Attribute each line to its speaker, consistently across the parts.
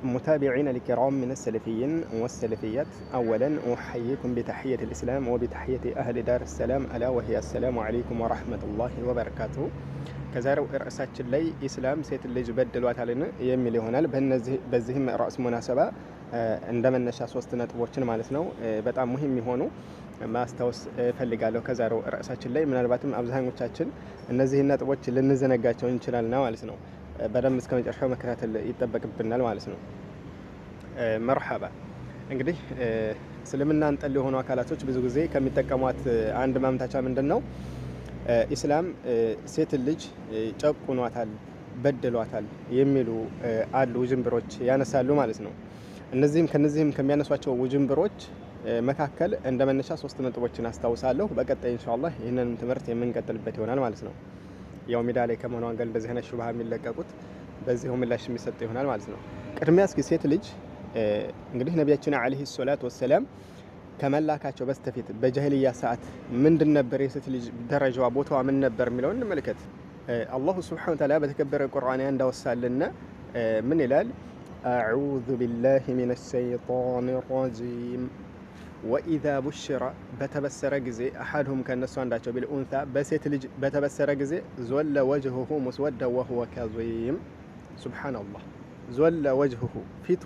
Speaker 1: متابعين الكرام من السلفيين والسلفيات، أولا أحييكم بتحية الإسلام وبتحية أهل دار السلام ألا وهي السلام عليكم ورحمة الله وبركاته. كزارو رأساتችን ላይ ኢስላም ሴት ልጅ በድሏታልን የሚል ይሆናል። በዚህም ራስ ሙናሰባ እንደመነሻ ሶስት ነጥቦችን ማለት ነው በጣም ሙሂም የሆኑ ማስታወስ ፈልጋለሁ። ከዛሬው ራሳችን ላይ ምናልባትም አብዛኞቻችን እነዚህ ነጥቦች ልንዘነጋቸው እንችላልና ማለት ነው በደንብ እስከ መጨረሻው መከታተል ይጠበቅብናል ማለት ነው። መርሐባ። እንግዲህ እስልምናን ጠል የሆኑ አካላቶች ብዙ ጊዜ ከሚጠቀሟት አንድ ማምታቻ ምንድነው? ኢስላም ሴት ልጅ ጨቁኗታል፣ በድሏታል የሚሉ አሉ ውጅንብሮች ያነሳሉ ማለት ነው። ከነዚህም ከሚያነሷቸው ውጅንብሮች መካከል እንደመነሻ ሶስት ነጥቦችን አስታውሳለሁ። በቀጣይ ኢንሻአላህ ይሄንን ትምህርት የምንቀጥልበት ይሆናል ማለት ነው። ያው ሜዳ ላይ ከመሆኑ አንገል እንደዚህ አይነት ሹብሃ የሚለቀቁት በዚሁ ምላሽ የሚሰጥ ይሆናል ማለት ነው። ቅድሚያ እስኪ ሴት ልጅ እንግዲህ ነብያችን አለይሂ ሰላቱ ወሰለም ከመላካቸው በስተፊት በጃሂልያ ሰዓት ምንድን ነበር የሴት ልጅ ደረጃዋ ቦታዋ ምን ነበር የሚለውን እንመልከት። አላሁ ሱብሓነሁ ወተዓላ በተከበረ ቁርአን እንዳወሳልና ምን ይላል? አዑዙ ቢላሂ ሚነሽ ሸይጣኒር ረጂም ወኢዛ ቡሽረ በተበሰረ ጊዜ አሐድሁም ከነሱ አንዳቸው ቢልኡንሳ በሴት ልጅ በተበሰረ ጊዜ ዞለ ወጅሁሁ ሙስወደ ወሁወ ከዚም። ሱብሓነላህ ዞለ ወጅሁሁ ፊቱ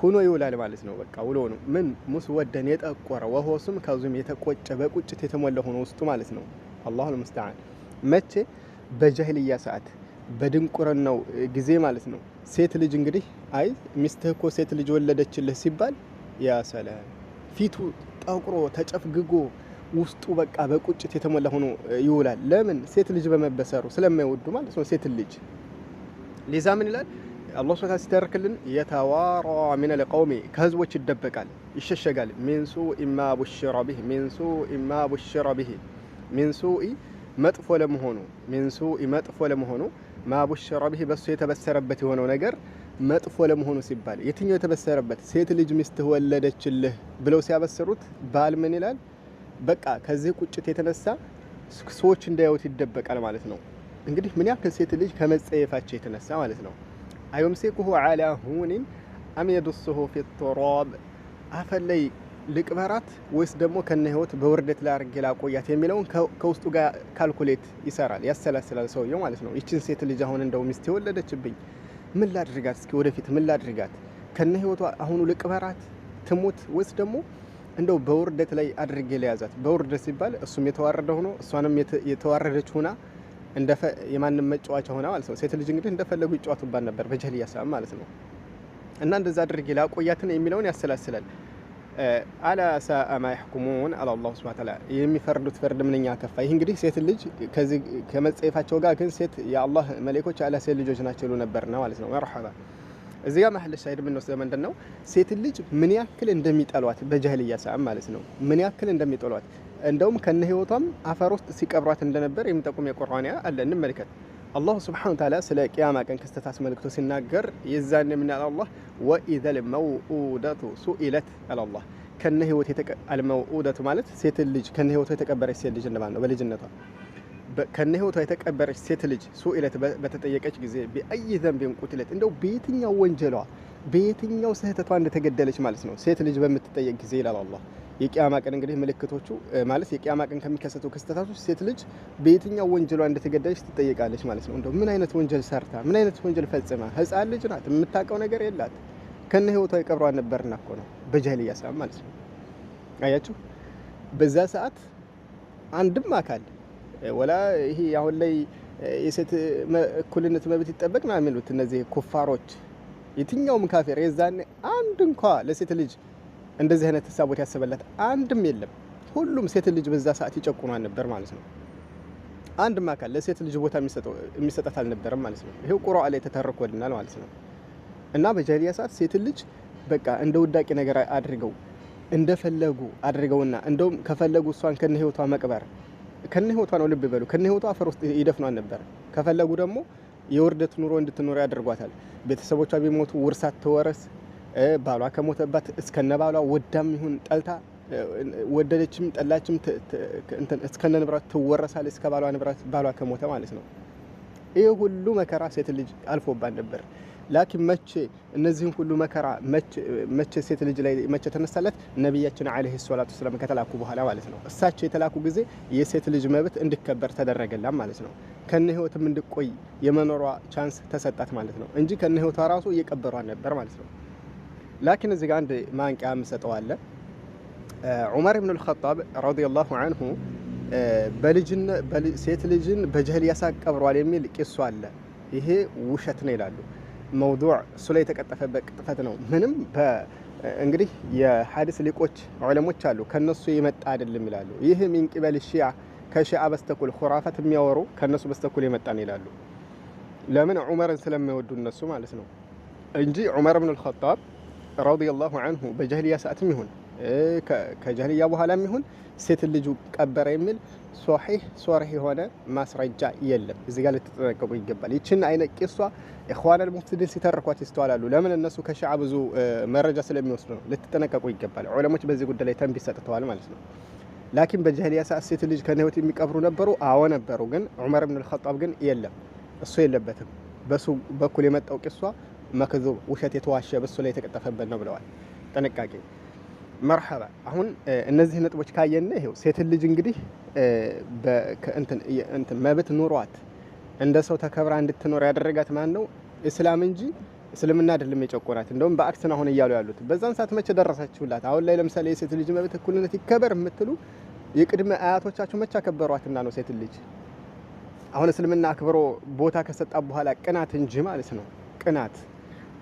Speaker 1: ሁኖ ይውላል ማለት ነው። በቃ ውሎ ነው ምን ሙስወደን የጠቆረ ወሆሱም ከዚም የተቆጨ በቁጭት የተሞላ ሆኖ ውስጡ ማለት ነው። አላሁል ሙስተዓን። መቼ? በጃሂልያ ሰዓት በድንቁርናው ጊዜ ማለት ነው። ሴት ልጅ እንግዲህ አይ ሚስትህ እኮ ሴት ልጅ ወለደችልህ ሲባል ያ ሰላም ፊቱ ጠቁሮ ተጨፍግጎ ውስጡ በቃ በቁጭት የተሞላ ሆኖ ይውላል። ለምን? ሴት ልጅ በመበሰሩ ስለማይወዱ ማለት ነው ሴት ልጅ። ሊዛ ምን ይላል አላህ ሱብሓነሁ ወተዓላ ሲተርክልን የተዋራ ሚን القوم ከህዝቦች ይደበቃል ይሸሸጋል። ሚን ሱኢ ማ ቡሽረ ቢሂ ሚን ሱኢ ማ ቡሽረ ቢሂ ሚን ሱኢ መጥፎ ለመሆኑ ሚን ሱኢ መጥፎ ለመሆኑ ማ ቡሽረ ቢሂ በሱ የተበሰረበት የሆነው ነገር መጥፎ ለመሆኑ ሲባል የትኛው የተበሰረበት? ሴት ልጅ ሚስትህ ወለደችልህ ብለው ሲያበሰሩት ባል ምን ይላል? በቃ ከዚህ ቁጭት የተነሳ ሰዎች እንዳያዩት ይደበቃል ማለት ነው። እንግዲህ ምን ያክል ሴት ልጅ ከመጸየፋቸው የተነሳ ማለት ነው። አዩምሲኩሁ ዐላ ሁኒን አም የዱሱሁ ፊ ቱራብ አፈለይ ልቅበራት ወይስ ደግሞ ከነ ህይወት በውርደት ላይ አርጌ ላቆያት የሚለውን ከውስጡ ጋር ካልኩሌት ይሰራል ያሰላስላል ሰውየው ማለት ነው። ይችን ሴት ልጅ አሁን እንደው ሚስት ወለደችብኝ ምን ላድርጋት? እስኪ ወደፊት ምን ላድርጋት? ከነ ህይወቷ አሁኑ ልቅበራት ትሞት ወይስ ደግሞ እንደው በውርደት ላይ አድርጌ ለያዛት? በውርደት ሲባል እሱም የተዋረደ ሆኖ እሷንም የተዋረደች ሆና የማንም መጫወቻ ሆና ማለት ነው። ሴት ልጅ እንግዲህ እንደፈለጉ ይጫወቱባት ነበር በጃሂልያ ሰዓት ማለት ነው። እና እንደዛ አድርጌ ላቆያትን የሚለውን ያሰላስላል። አላ ሰአ ማ ይሕኩሙን አላህ ሱብሓነሁ ወተዓላ የሚፈርዱት ፍርድ ምንኛ ከፋ። ይህ እንግዲህ ሴት ልጅ ከዚህ ከመጸየፋቸው ጋር ግን ሴት የአላህ መላእክቶች አላ ሴት ልጆች ናቸው ይሉ ነበርና ማለት ነው። መርሐባ። እዚህ ጋር መሐል ሻሂድ የምንወስደው ምንድነው? ሴት ልጅ ምን ያክል እንደሚጠሏት በጃሂልያ ሰዓት ማለት ነው። ምን ያክል እንደሚጠሏት እንደውም ከነ ህይወቷም አፈር ውስጥ ሲቀብሯት እንደነበር የሚጠቁም የቁርአን አለ። እንመልከት። አላህ ሱብሓነሁ ወተዓላ ስለ ቂያማ ቀን ክስተት አስመልክቶ ሲናገር የዛን ምን ያለ አላህ ወኢዘል መውኡደቱ ሱኢለት አላህ ከነ ህይወት አልመውኡደቱ ማለት ሴት ልጅ ከነ ህይወቷ የተቀበረች ሴት ልጅ እንደማለት ነው። በልጅነቷ ከነ ህይወቷ የተቀበረች ሴት ልጅ ሱኢለት በተጠየቀች ጊዜ በአይ ዘንብን ቁትለት እንደው በየትኛው ወንጀሏ በየትኛው ስህተቷ እንደተገደለች ማለት ነው ሴት ልጅ በምትጠየቅ ጊዜ ይላል አላህ። የቂያማ ቀን እንግዲህ ምልክቶቹ ማለት የቂያማ ቀን ከሚከሰቱ ክስተታቶች ሴት ልጅ በየትኛው ወንጀሏ እንደተገደለች ትጠየቃለች ማለት ነው። እንደው ምን አይነት ወንጀል ሰርታ ምን አይነት ወንጀል ፈጽማ? ህፃን ልጅ ናት፣ የምታውቀው ነገር የላት። ከነ ህይወቷ ይቀብሯት ነበርና እኮ ነው በጃሂልያ ሰዓት ማለት ነው። አያችሁ በዛ ሰዓት አንድም አካል ወላ ይሄ አሁን ላይ የሴት እኩልነት መብት ይጠበቅ ነው የሚሉት እነዚህ ኩፋሮች የትኛውም ካፊር የዛኔ አንድ እንኳን ለሴት ልጅ እንደዚህ አይነት ተሳቦት ያሰበላት አንድም የለም። ሁሉም ሴት ልጅ በዛ ሰዓት ይጨቁኗን ነበር ማለት ነው። አንድም አካል ለሴት ልጅ ቦታ የሚሰጣት አልነበረም ማለት ነው። ይሄው ቁርአን ላይ ተተርኮልናል ማለት ነው። እና በጃሂልያ ሰዓት ሴት ልጅ በቃ እንደ ውዳቂ ነገር አድርገው እንደፈለጉ አድርገውና እንደውም ከፈለጉ እሷን ከነ ህይወቷ መቅበር ከነ ህይወቷ ነው ልብ በሉ ከነ ህይወቷ አፈር ውስጥ ይደፍኗን ነበር። ከፈለጉ ደግሞ የውርደት ኑሮ እንድትኖር ያደርጓታል። ቤተሰቦቿ ቢሞቱ ውርሳት ተወረስ ባሏ ከሞተባት እስከነ ባሏ ወዳም ይሁን ጠልታ ወደደችም ጠላችም እስከነ ንብረት ትወረሳል እስከ ባሏ ንብረት ባሏ ከሞተ ማለት ነው። ይሄ ሁሉ መከራ ሴት ልጅ አልፎባት ነበር። ላኪን መቼ እነዚህን ሁሉ መከራ መቼ ሴት ልጅ ላይ መቼ ተነሳለት? ነብያችን አለይሂ ሰላቱ ወሰለም ከተላኩ በኋላ ማለት ነው። እሳቸው የተላኩ ጊዜ የሴት ልጅ መብት እንዲከበር ተደረገላት ማለት ነው። ከነ ህይወትም እንድቆይ የመኖሯ ቻንስ ተሰጣት ማለት ነው እንጂ ከነ ህይወቷ ራሱ እየቀበሯት ነበር ማለት ነው። ላኪን እዚህ ጋር አንድ ማንቂያ የምሰጠው አለ። ዑመር ኢብኑ አልኸጣብ ረዲየላሁ ዐንሁ ሴት ልጅን በጀህልያ ቀብሯል የሚል ቂሱ አለ። ይሄ ውሸት ነው ይላሉ። መውዱዕ እሱ ላይ የተቀጠፈበት ቅጥፈት ነው። ምንም እንግዲህ የሐዲስ ሊቆች ዑለሞች አሉ ከነሱ የመጣ አይደለም ይላሉ። ይህ ሚን ቂበል ሺዓ ከሺዓ በስተኩል ኹራፋት የሚያወሩ ከነሱ በስተኩል የመጣ ነው ይላሉ። ለምን? ዑመርን ስለማይወዱ እነሱ ማለት ነው እንጂ ዑመር ኢብኑ አልኸጣብ ረዲየላሁ ዐንሁ በጀህልያ ሰዓትም ይሁን ከጀህልያ በኋላም ይሁን ሴት ልጁ ቀበረ የሚል ሶሒህ የሆነ ማስረጃ የለም። እዚህ ጋር ልትጠነቀቁ ይገባል። ይችን አይነት ቂሷ ኢኽዋነል ሙፍሲዲን ሲተርኳት ይስተዋላሉ። ለምን? እነሱ ከሺዓ ብዙ መረጃ ስለሚወስዱ ነው። ልትጠነቀቁ ይገባል። ዑለሞች በዚህ ጉዳይ ላይ ተንቢህ ሰጥተዋል ማለት ነው። ላኪን በጀህልያ ሰዓት ሴት ልጅ ከነ ህይወት የሚቀብሩ ነበሩ። አዎ ነበሩ። ግን ዑመር ኢብኑ አልኸጣብ ግን የለም፣ እሱ የለበትም። በሱ በኩል የመጣው ቂሷ መክዙብ ውሸት የተዋሸ በሱ ላይ የተቀጠፈበት ነው ብለዋል። ጥንቃቄ መርሐባ። አሁን እነዚህ ነጥቦች ካየን ይሄው ሴት ልጅ እንግዲህ እንትን መብት ኑሯት እንደ ሰው ተከብራ እንድትኖር ያደረጋት ማን ነው? እስላም እንጂ እስልምና አይደለም የጨቆናት። እንደውም በአክስ ነው አሁን እያሉ ያሉት። በዛን ሰዓት መቼ ደረሳችሁላት? አሁን ላይ ለምሳሌ የሴት ልጅ መብት እኩልነት ይከበር የምትሉ የቅድመ አያቶቻችሁ መቼ አከበሯትና ነው ሴት ልጅ? አሁን እስልምና አክብሮ ቦታ ከሰጣ በኋላ ቅናት እንጂ ማለት ነው ቅናት።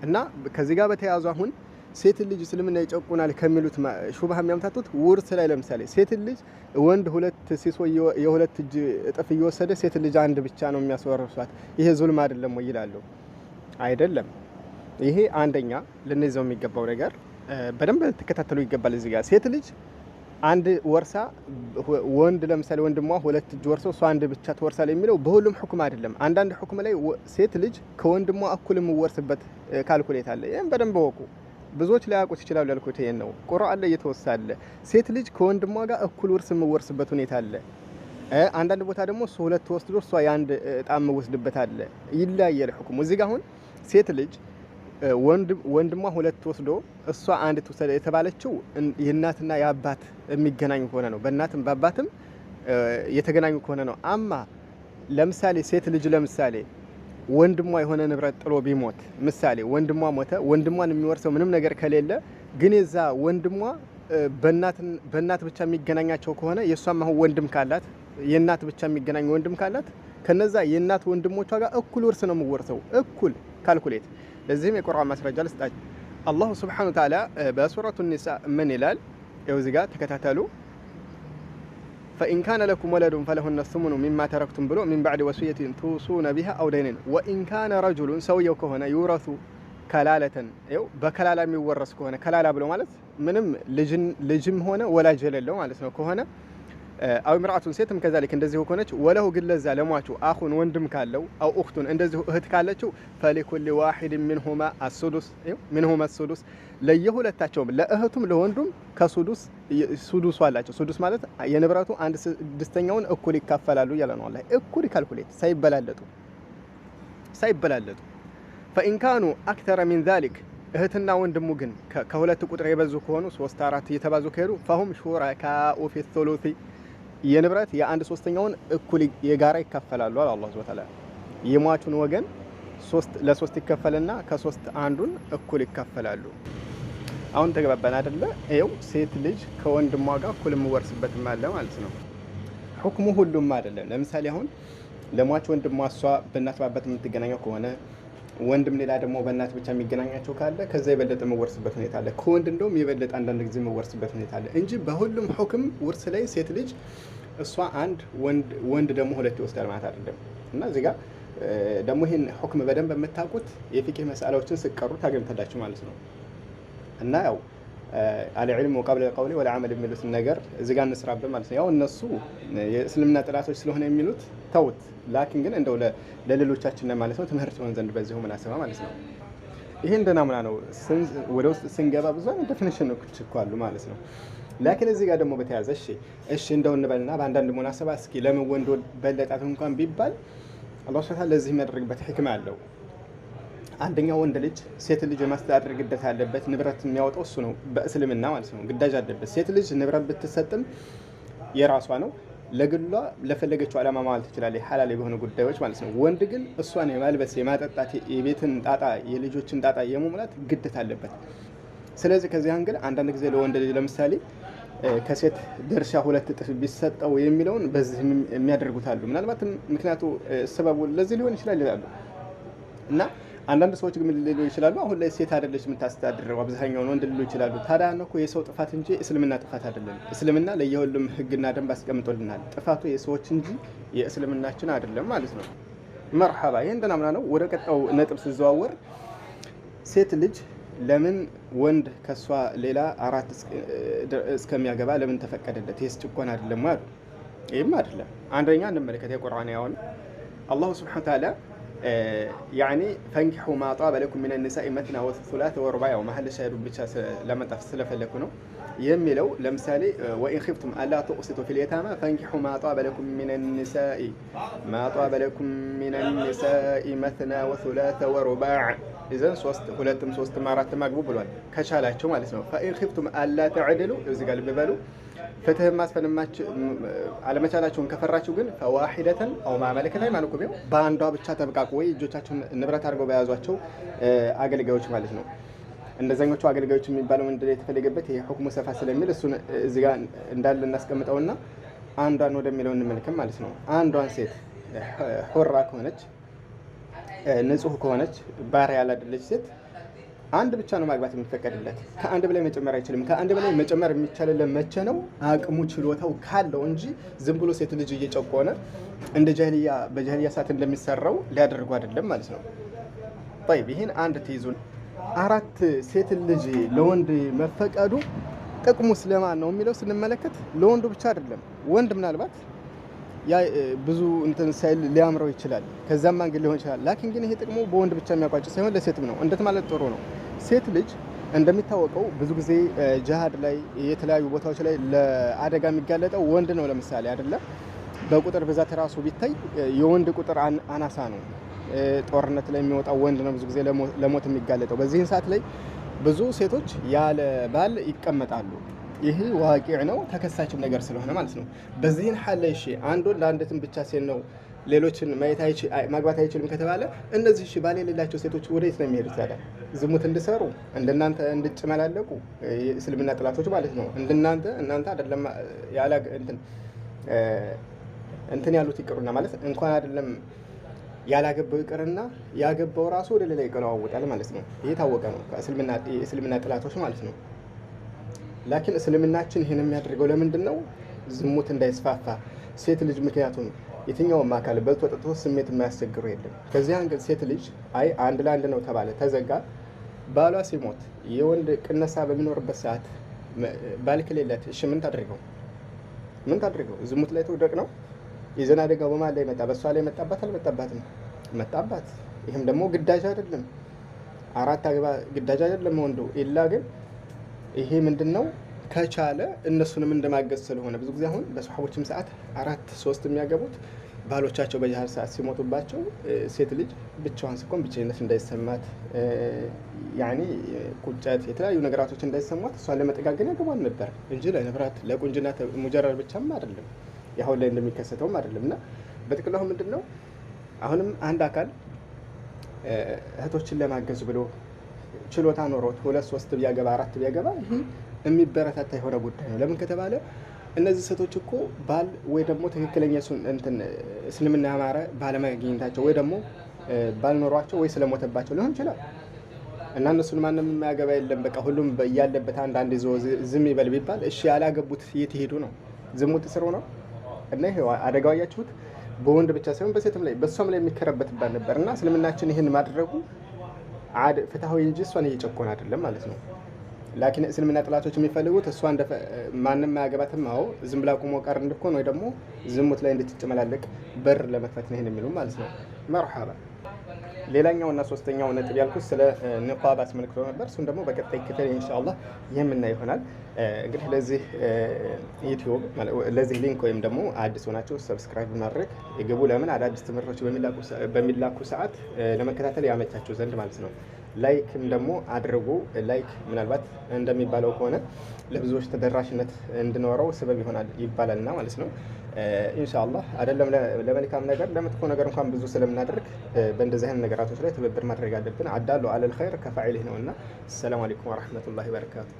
Speaker 1: እና ከዚህ ጋር በተያያዙ አሁን ሴት ልጅ እስልምና ይጨቁናል ከሚሉት ሹብሃ የሚያምታቱት ውርስ ላይ ለምሳሌ ሴት ልጅ ወንድ ሁለት ሲሶ የሁለት እጅ እጥፍ እየወሰደ ሴት ልጅ አንድ ብቻ ነው የሚያስወርሷት። ይሄ ዙልም አይደለም ወይ ይላሉ። አይደለም። ይሄ አንደኛ ልንይዘው የሚገባው ነገር በደንብ ልትከታተሉ ይገባል። እዚህ ጋር ሴት ልጅ አንድ ወርሳ ወንድ ለምሳሌ ወንድሟ ሁለት እጅ ወርሶ እሷ አንድ ብቻ ትወርሳል የሚለው በሁሉም ሁክም አይደለም። አንዳንድ ሁክም ላይ ሴት ልጅ ከወንድሟ እኩል የምወርስበት ካልኩሌት አለ። ይሄን በደንብ ወቁ። ብዙዎች ላያውቁት ይችላሉ ያልኩት ይሄን ነው። ቁርአን ላይ እየተወሳለ ሴት ልጅ ከወንድሟ ጋር እኩል ውርስ የምወርስበት ሁኔታ አለ። አንዳንድ ቦታ ደግሞ እሱ ሁለት ወስዶ እሷ የአንድ እጣ የምወስድበት አለ። ይለያያል ሁክሙ። እዚህ ጋር አሁን ሴት ልጅ ወንድሟ ሁለት ወስዶ እሷ አንድ ትወስድ የተባለችው የእናትና የአባት የሚገናኙ ከሆነ ነው። በእናትም በአባትም የተገናኙ ከሆነ ነው። አማ ለምሳሌ ሴት ልጅ ለምሳሌ ወንድሟ የሆነ ንብረት ጥሎ ቢሞት ምሳሌ ወንድሟ ሞተ፣ ወንድሟን የሚወርሰው ምንም ነገር ከሌለ ግን የዛ ወንድሟ በእናት ብቻ የሚገናኛቸው ከሆነ የእሷም አሁን ወንድም ካላት የእናት ብቻ የሚገናኝ ወንድም ካላት ከነዛ የእናት ወንድሞቿ ጋር እኩል ውርስ ነው የምወርሰው፣ እኩል ካልኩሌት። ለዚህም የቁርአን ማስረጃ ልስጣችሁ። አላሁ ሱብሓነሁ ወተዓላ በሱረቱ ኒሳ ምን ይላል? ይኸው እዚህ ጋር ተከታተሉ። ፈኢን ካነ ለኩም ወለዱን ፈለሁነ ሱሙኑ ሚማ ተረክቱም ብሎ ሚን ባዕድ ወሲየቲን ቱሱነ ቢሃ አው ደይንን ወኢን ካነ ረጁሉን ሰውየው ከሆነ ዩረሱ ከላለተን ይኸው በከላላ የሚወረስ ከሆነ ከላላ ብሎ ማለት ምንም ልጅም ሆነ ወላጅ የሌለው ማለት ነው ከሆነ አው ምርአቱን ሴትም ከዛሊክ እንደዚሁ ከሆነች ወለሁ ግን ለዛ ለሟቹ አኹን ወንድም ካለው አው ኡኽቱን እንደዚሁ እህት ካለችው ፈሊኩል ዋሂድ ሚንሁማ አሱዱስ ሚንሁማ አሱዱስ ለየሁለታቸውም ለእህቱም ለወንዱም ከሱዱስ አላቸው። ሱዱስ ማለት የንብረቱ 1/6ኛውን እኩል ይካፈላሉ እያለ ነው አላህ። እኩል ካልኩሌት ሳይበላለጡ ፈኢን ካኑ አክተረ ሚን ዛሊክ እህትና ወንድሙ ግን ከሁለት ቁጥር የበዙ ከሆኑ 3 4 እየተባዙ ከሄዱ ፈሁም ሹረካኡ ፊ ሱሉሲ የንብረት የ1/3ኛውን እኩል የጋራ ይካፈላሉ አለ አላህ ሱብሓነሁ ወተዓላ። የሟቹን ወገን ለ3 ይከፈልና ከ3 አንዱን እኩል ይካፈላሉ። አሁን ተግባባን አይደለ? ይኸው ሴት ልጅ ከወንድሟ ጋር እኩል የምወርስበት አለ ማለት ነው። ሁክሙ ሁሉም አይደለም። ለምሳሌ አሁን ለሟች ወንድሟ እሷ በእናት በአባት የምትገናኘው ከሆነ ወንድም ሌላ ደግሞ በእናት ብቻ የሚገናኛቸው ካለ ከዛ የበለጠ መወርስበት ሁኔታ አለ። ከወንድ እንደውም የበለጠ አንዳንድ ጊዜ መወርስበት ሁኔታ አለ እንጂ በሁሉም ሁክም ውርስ ላይ ሴት ልጅ እሷ አንድ ወንድ ደግሞ ሁለት ይወስዳል ማለት አይደለም። እና እዚህ ጋር ደግሞ ይሄን ሁክም በደንብ የምታውቁት የፊቅህ መስአላዎችን ስቀሩ ታገኝታላችሁ ማለት ነው። እና ያው አልዕልም ወቀብለ ቀውሊ ወላ አመል የሚሉት ነገር እዚህ ጋር እንስራበት ማለት ነው። ያው እነሱ የእስልምና ጥላቶች ስለሆነ የሚሉት ተውት። ላኪን ግን እንደው ለሌሎቻችን ማለት ነው ትምህርት ይሆን ዘንድ በዚሁ ምናሰባ ማለት ነው። ይሄ እንደናምና ነው። ወደ ውስጥ ስንገባ ብዙ አይነት ዴፊኒሽኖች እኮ አሉ ማለት ነው። ላኪን እዚህ ጋር ደግሞ በተያዘ እሺ እንደው እንበልና በአንዳንድ ሙናሰባ እስኪ ለምን ወንድ በለጣት እንኳን ቢባል አላህ ሱብሓነሁ ወተዓላ ለዚህ የሚያደርግበት ህክማ አለው። አንደኛው ወንድ ልጅ ሴት ልጅ የማስተዳደር ግዴታ ያለበት ንብረት የሚያወጣው እሱ ነው በእስልምና ማለት ነው። ግዳጅ አለበት። ሴት ልጅ ንብረት ብትሰጥም የራሷ ነው። ለግሏ ለፈለገችው ዓላማ ማለት ትችላለች፣ ሐላል የሆኑ ጉዳዮች ማለት ነው። ወንድ ግን እሷን የማልበስ የማጠጣት፣ የቤትን ጣጣ የልጆችን ጣጣ የመሙላት ግዴታ አለበት። ስለዚህ ከዚህ አንግል አንዳንድ ጊዜ ለወንድ ልጅ ለምሳሌ ከሴት ድርሻ 2 እጥፍ ቢሰጠው የሚለውን በዚህ የሚያደርጉት አሉ። ምናልባት ምክንያቱ ሰበቡ ለዚህ ሊሆን ይችላል ይላሉ። እና አንዳንድ ሰዎች ግን ሊሉ ይችላሉ አሁን ላይ ሴት አይደለች የምታስተዳድረው አብዛኛውን ወንድ ሊሉ ይችላሉ። ታዲያ ነው እኮ የሰው ጥፋት እንጂ እስልምና ጥፋት አይደለም። እስልምና ለየሁሉም ህግና ደንብ አስቀምጦልናል። ጥፋቱ የሰዎች እንጂ የእስልምናችን አይደለም ማለት ነው። መርሐባ ይሄን እንደናምና ነው። ወደ ቀጣው ነጥብ ሲዘዋወር ሴት ልጅ ለምን ወንድ ከሷ ሌላ 4 እስከሚያገባ ለምን ተፈቀደለት? ይሄስ ጭቆና አይደለም ማለት ይሄም አይደለም። አንደኛ እንመለከት የቁርአን ያውን አላህ Subhanahu Wa Ta'ala يعني فانكحوا ما طاب لكم من النساء مثنى وثلاث ورباع ومحل الشاهد ብቻ ለመጣፍ ስለፈለኩ ነው የሚለው። ለምሳሌ وإن خفتم ألا تقسطوا في اليتامى فانكحوا ما طاب لكم من النساء مثنى وثلاث ورباع إذن ሁለትም ሶስትም አራትም አግቡ ብሏል ከቻላችሁ ማለት ነው። فإن خفتم ألا تعدلوا እዚህ ጋር ልበሉ ፍትህ ማስፈንማች አለመቻላችሁን ከፈራችሁ ግን ፈዋሂደተን አው ማመለከት አይማንኩም ነው በአንዷ ብቻ ተብቃቁ ወይ እጆቻችሁን ንብረት አድርገው በያዟቸው አገልጋዮች ማለት ነው። እንደዛኞቹ አገልጋዮች የሚባለው ምንድነው የተፈለገበት? ይሄ ሁክሙ ሰፋ ስለሚል እሱን እዚህ ጋር እንዳለ እናስቀምጠውና አንዷን ወደሚለው እንመልከም ማለት ነው። አንዷን ሴት ሑራ ከሆነች ንጹህ ከሆነች ባሪያ ያላደለች ሴት አንድ ብቻ ነው ማግባት የሚፈቀድለት። ከአንድ በላይ መጨመር አይችልም። ከአንድ በላይ መጨመር የሚቻልለት መቼ ነው? አቅሙ ችሎታው ካለው እንጂ ዝም ብሎ ሴት ልጅ እየጨቆነ እንደ በጃሂልያ ሰዓት እንደሚሰራው ሊያደርጉ አይደለም ማለት ነው። طيب ይሄን አንድ ትይዙን። 4 ሴት ልጅ ለወንድ መፈቀዱ ጥቅሙ ስለማን ነው የሚለው ስንመለከት ለወንዱ ብቻ አይደለም። ወንድ ምናልባት ያ ብዙ እንትን ሳይል ሊያምረው ይችላል፣ ከዛም አንግል ሊሆን ይችላል። ላኪን ግን ይሄ ጥቅሙ በወንድ ብቻ የሚያቋጭ ሳይሆን ለሴትም ነው። እንዴት ማለት ጥሩ ነው። ሴት ልጅ እንደሚታወቀው ብዙ ጊዜ ጂሃድ ላይ የተለያዩ ቦታዎች ላይ ለአደጋ የሚጋለጠው ወንድ ነው። ለምሳሌ አይደለ በቁጥር ብዛት ራሱ ቢታይ የወንድ ቁጥር አናሳ ነው። ጦርነት ላይ የሚወጣው ወንድ ነው ብዙ ጊዜ ለሞት የሚጋለጠው። በዚህን ሰዓት ላይ ብዙ ሴቶች ያለ ባል ይቀመጣሉ። ይሄ ዋቂዕ ነው፣ ተከሳችም ነገር ስለሆነ ማለት ነው። በዚህን ሐል እሺ አንድ ወንድ ለአንዲትም ብቻ ሴት ነው ሌሎችን ማግባት አይችልም ከተባለ እነዚህ እሺ ባል የሌላቸው ሴቶች ወዴት ነው የሚሄዱት ታዲያ? ዝሙት እንድሰሩ እንደናንተ እንድጭመላለቁ እስልምና ጥላቶች ማለት ነው። እናንተ አይደለም ያላ እንትን ያሉት ይቅሩና ማለት እንኳን አይደለም ያላገባው ይቅርና ያገባው ራሱ ወደ ሌላ ይቀለዋወጣል ማለት ነው። ይሄ ታወቀ ነው ከእስልምና ጥላቶች ማለት ነው። ላኪን እስልምናችን ይሄን የሚያደርገው ለምንድን ነው? ዝሙት እንዳይስፋፋ ሴት ልጅ ምክንያቱም የትኛውም አካል በልቶ ጠጥቶ ስሜት የማያስቸግረው የለም። ከዚህ አንገል ሴት ልጅ አይ አንድ ለአንድ ነው ተባለ ተዘጋ፣ ባሏ ሲሞት የወንድ ቅነሳ በሚኖርበት ሰዓት ባል ከሌላት እሺ ምን ታድርገው? ዝሙት ላይ ተወደቅ ነው። የዘና አደጋው በማን ላይ መጣ? በሷ ላይ መጣባት አልመጣባትም? መጣባት። ይሄም ደግሞ ግዳጅ አይደለም፣ 4 አግባ ግዳጅ አይደለም ወንዱ ኢላ ግን ይሄ ምንድነው ከቻለ እነሱንም እንደማገዝ ስለሆነ ብዙ ጊዜ አሁን በሱሐቦችም ሰዓት 4-3 የሚያገቡት ባሎቻቸው በጃሃድ ሰዓት ሲሞቱባቸው ሴት ልጅ ብቻዋን ስቆም ብቻነት እንዳይሰማት ያኒ ቁጭት የተለያዩ ነገራቶች እንዳይሰማት እሷን ለመጠጋገን ያገባል ነበር እንጂ ለንብረት ለቁንጅና ሙጀረድ ብቻም አይደለም፣ ያው ላይ እንደሚከሰተውም አይደለምና በጥቅላው ምንድነው አሁንም አንድ አካል እህቶችን ለማገዝ ብሎ ችሎታ ኖሮት 2-3 ቢያገባ 4 ቢያገባ ይሄ የሚበረታታ የሆነ ጉዳይ ነው። ለምን ከተባለ እነዚህ ሴቶች እኮ ባል ወይ ደግሞ ትክክለኛ እንትን እስልምና ያማረ ባለማግኘታቸው ወይ ደግሞ ባል ኖሯቸው ወይ ስለሞተባቸው ሊሆን ይችላል እና እነሱን ማንም የማያገባ የለም በቃ ሁሉም ያለበት አንድ ይዞ ዝም ይበል ቢባል እሺ ያላገቡት የት ሄዱ ነው? ዝሙት ስሩ ነው። እና ይሄ አደጋው ያያችሁት በወንድ ብቻ ሳይሆን በሴትም ላይ በሷም ላይ የሚከረበትባት ነበርና እስልምናችን ይሄን ማድረጉ ፍትሃዊ እንጂ እሷን እየጨቆነ አይደለም ማለት ነው። ላኪን እስልምና ጥላቶች የሚፈልጉት እሷ እንደ ማንም ማያገባትም አው ዝም ብላ ቆሞ ቀር እንድትሆን ወይ ደግሞ ዝሙት ላይ እንድትጨመላለቅ በር ለመክፈት ነው ይሄን የሚሉ ማለት ነው። መርሐባ ሌላኛውና ሶስተኛው ነጥብ ያልኩት ስለ ኒቃብ አስመልክቶ ነበር። እሱን ደግሞ በቀጣይ ክፍል ኢንሻአላህ የምናይ ይሆናል። እንግዲህ ለዚህ ዩቲዩብ ለዚህ ሊንክ ወይም ደግሞ አዲስ ሆናችሁ ሰብስክራይብ ማድረግ ይገቡ። ለምን አዳዲስ ትምህርቶች በሚላኩ ሰዓት ለመከታተል ያመቻችሁ ዘንድ ማለት ነው። ላይክም ደግሞ አድርጉ። ላይክ ምናልባት እንደሚባለው ከሆነ ለብዙዎች ተደራሽነት እንዲኖረው ስበብ ይሆናል ይባላልና ማለት ነው። ኢንሻአላህ አይደለም ለመልካም ነገር ለመጥፎ ነገር እንኳን ብዙ ስለምናደርግ በእንደዚህ አይነት ነገራቶች ላይ ትብብር ማድረግ አለብን። አዳሉ አለል ኸይር ከፋዒሊህ ነውና። ሰላም አለይኩም ወራህመቱላሂ ወበረካቱ።